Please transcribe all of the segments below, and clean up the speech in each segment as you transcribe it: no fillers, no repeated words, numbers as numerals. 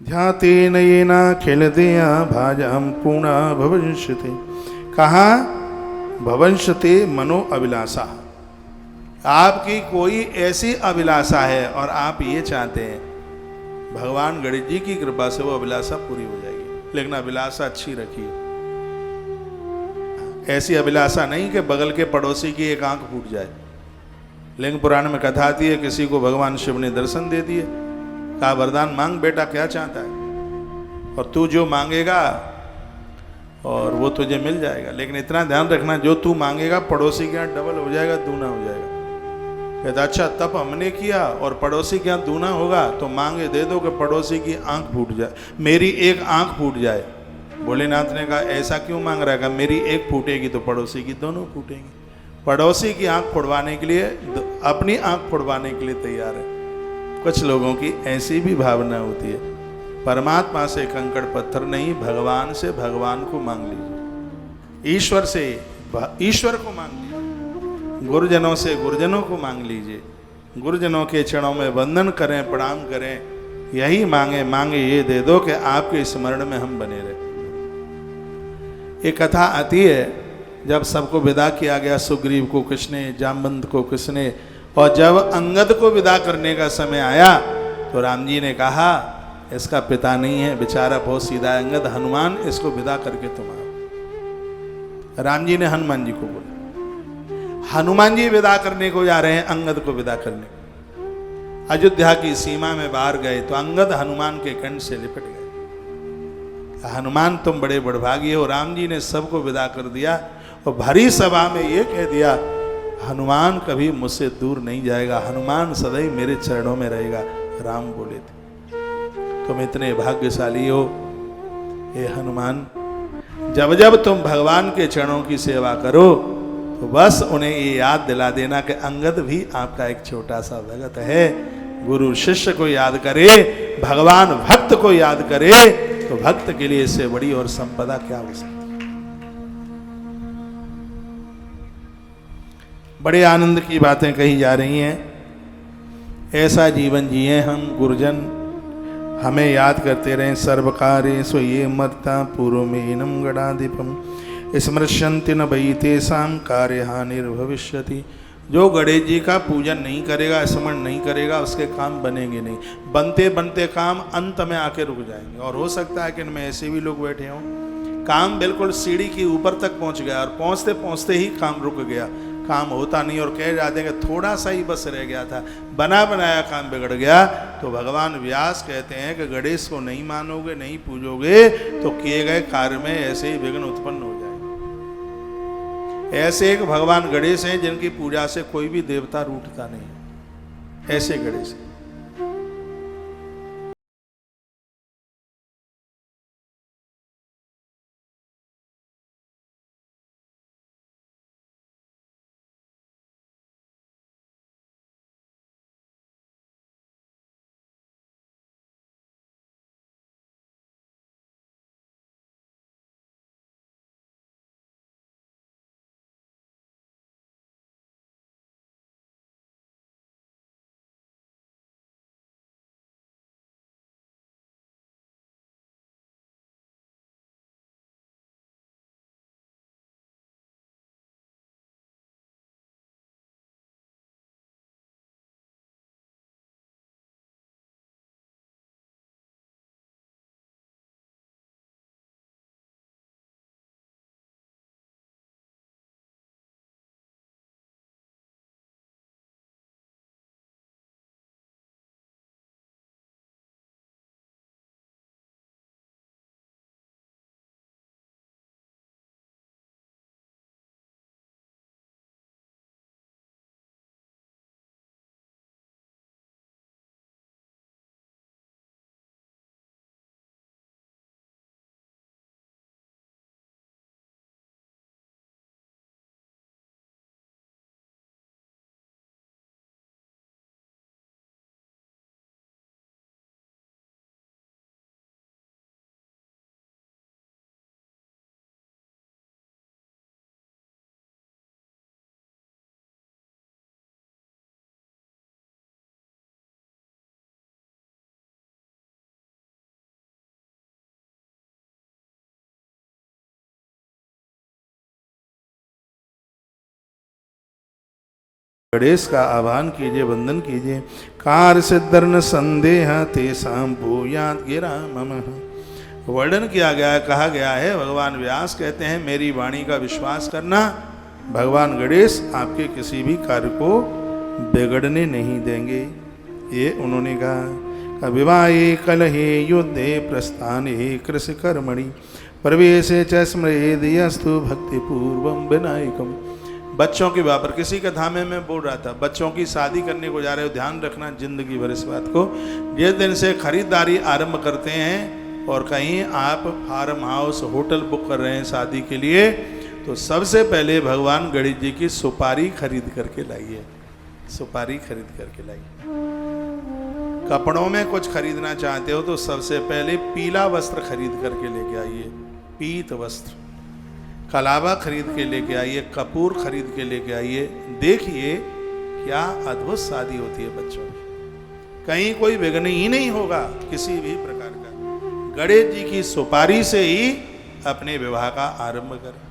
ध्यातेन येनाखिलदया भाजां पूर्णा भविष्यति। कहाँ भविष्यति मनो अभिलाषा। आपकी कोई ऐसी अभिलाषा है और आप ये चाहते हैं, भगवान गणेश जी की कृपा से वो अभिलाषा पूरी हो जाएगी, लेकिन अभिलाषा अच्छी रखिए। ऐसी अभिलाषा नहीं कि बगल के पड़ोसी की एक आंख फूट जाए। लेकिन पुराण में कथा आती है, किसी को भगवान शिव ने दर्शन दे दिए, कहा वरदान मांग बेटा, क्या चाहता है, और तू जो मांगेगा और वो तुझे मिल जाएगा। लेकिन इतना ध्यान रखना, जो तू मांगेगा पड़ोसी के यहाँ डबल हो जाएगा, दूना हो जाएगा। कहता अच्छा तप हमने किया और पड़ोसी के यहाँ दूना होगा, तो मांगे दे दो कि पड़ोसी की आंख फूट जाए, मेरी एक आंख फूट जाए। भोलेनाथ ने कहा ऐसा क्यों मांग रहा है? कहा मेरी एक फूटेगी तो पड़ोसी की दोनों फूटेंगी। पड़ोसी की आंख फुड़वाने के लिए अपनी आंख फुड़वाने के लिए तैयार है। कुछ लोगों की ऐसी भी भावना होती है। परमात्मा से कंकड़ पत्थर नहीं, भगवान से भगवान को मांग लीजिए, ईश्वर से ईश्वर को मांग लीजिए, गुरुजनों से गुरुजनों को मांग लीजिए, गुरुजनों के चरणों में वंदन करें, प्रणाम करें, यही मांगे। मांगे ये दे दो कि आपके स्मरण में हम बने रहे। एक कथा आती है, जब सबको विदा किया गया, सुग्रीव को किसने, जामवंत को किसने, और जब अंगद को विदा करने का समय आया तो राम जी ने कहा इसका पिता नहीं है, बेचारा बहुत सीधा है, अंगद हनुमान इसको विदा करके तुम आओ। राम जी ने हनुमान जी को बोला। हनुमान जी विदा करने को जा रहे हैं, अंगद को विदा करने को। अयोध्या की सीमा में बाहर गए तो अंगद हनुमान के कंठ से लिपट गए। हनुमान तुम बड़े बड़भागी हो, राम जी ने सबको विदा कर दिया और भरी सभा में ये कह दिया हनुमान कभी मुझसे दूर नहीं जाएगा, हनुमान सदैव मेरे चरणों में रहेगा। राम बोले थे तुम इतने भाग्यशाली हो हे हनुमान, जब जब तुम भगवान के चरणों की सेवा करो तो बस उन्हें ये याद दिला देना कि अंगद भी आपका एक छोटा सा भगत है। गुरु शिष्य को याद करे, भगवान भक्त को याद करे, तो भक्त के लिए इससे बड़ी और संपदा क्या हो सकती। बड़े आनंद की बातें कही जा रही हैं। ऐसा जीवन जिए हम गुरुजन, हमें याद करते रहें। सर्वकार्येषु ये मर्ता पूर्वमेनं गणाधिपम स्मृष्यन्ति न वै तेषां कार्यहानिर्भविष्यति। जो गणेश जी का पूजन नहीं करेगा, स्मरण नहीं करेगा, उसके काम बनेंगे नहीं। बनते बनते काम अंत में आके रुक जाएंगे। और हो सकता है कि इनमें ऐसे भी लोग बैठे हों, काम बिल्कुल सीढ़ी की ऊपर तक पहुंच गया और पहुंचते पहुंचते ही काम रुक गया, काम होता नहीं, और कह जाते हैं कि थोड़ा सा ही बस रह गया था, बना बनाया काम बिगड़ गया। तो भगवान व्यास कहते हैं कि गणेश को नहीं मानोगे, नहीं पूजोगे, तो किए गए कार्य में ऐसे ही विघ्न उत्पन्न हो जाएंगे। ऐसे एक भगवान गणेश हैं जिनकी पूजा से कोई भी देवता रूठता नहीं, ऐसे गणेश हैं। गणेश का आह्वान कीजिए, वंदन कीजिए। कार सिद्धर्न संदेह तेसाम भूयात गिरा मम। वर्णन किया गया है, कहा गया है, भगवान व्यास कहते हैं मेरी वाणी का विश्वास करना, भगवान गणेश आपके किसी भी कार्य को बिगड़ने नहीं देंगे। ये उन्होंने कहा। विवाहे कलहे युद्धे प्रस्थाने कृषि कर्मणि प्रवेशे च स्मृतिस्तु भक्ति पूर्वम विनायकम। बच्चों के वापर किसी का धामे में बोल रहा था, बच्चों की शादी करने को जा रहे हो, ध्यान रखना जिंदगी भर इस बात को। जिस दिन से खरीदारी आरंभ करते हैं और कहीं आप फार्म हाउस होटल बुक कर रहे हैं शादी के लिए, तो सबसे पहले भगवान गणेश जी की सुपारी खरीद करके लाइए, सुपारी खरीद करके लाइए। कपड़ों में कुछ खरीदना चाहते हो तो सबसे पहले पीला वस्त्र खरीद करके लेके आइए, पीत वस्त्र। कलावा खरीद के लेके आइए, कपूर खरीद के लेके आइए। देखिए क्या अद्भुत शादी होती है बच्चों की, कहीं कोई विघ्न ही नहीं होगा किसी भी प्रकार का। गणेश जी की सुपारी से ही अपने विवाह का आरंभ करें।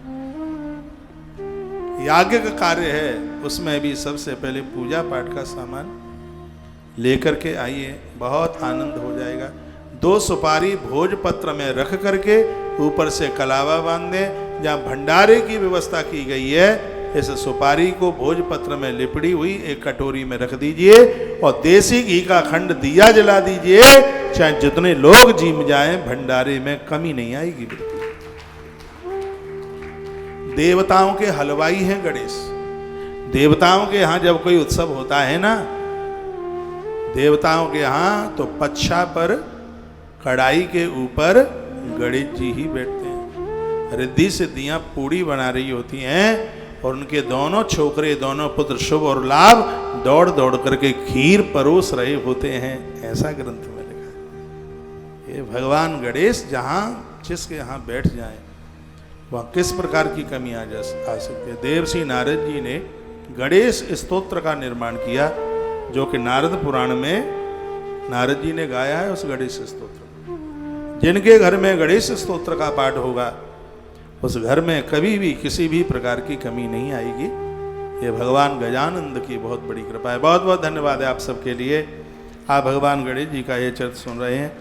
याज्ञ का कार्य है, उसमें भी सबसे पहले पूजा पाठ का सामान लेकर के आइए, बहुत आनंद हो जाएगा। 2 सुपारी भोजपत्र में रख करके ऊपर से कलावा बांध दें। जहाँ भंडारे की व्यवस्था की गई है, इस सुपारी को भोजपत्र में लिपटी हुई एक कटोरी में रख दीजिए और देसी घी का खंड दिया जला दीजिए। चाहे जितने लोग जीम जाएं, भंडारे में कमी नहीं आएगी। देवताओं के हलवाई हैं गणेश। देवताओं के यहाँ जब कोई उत्सव होता है ना, देवताओं के यहाँ तो पच्छा पर कढ़ाई के ऊपर गणेश जी ही बैठते हैं। रिद्धि सिद्धियां पूड़ी बना रही होती हैं और उनके दोनों छोकरे, दोनों पुत्र शुभ और लाभ दौड़ दौड़ करके खीर परोस रहे होते हैं। ऐसा ग्रंथ में लिखा है। ये भगवान गणेश जहाँ जिसके यहाँ बैठ जाएं, वहाँ किस प्रकार की कमी आ सकती है। देवर्षि नारद जी ने गणेश स्तोत्र का निर्माण किया, जो कि नारद पुराण में नारद जी ने गाया है। उस गणेश स्तोत्र, जिनके घर में गणेश स्तोत्र का पाठ होगा, उस घर में कभी भी किसी भी प्रकार की कमी नहीं आएगी। ये भगवान गजानंद की बहुत बड़ी कृपा है। बहुत बहुत धन्यवाद है आप सबके लिए। आप भगवान गणेश जी का ये चरित्र सुन रहे हैं।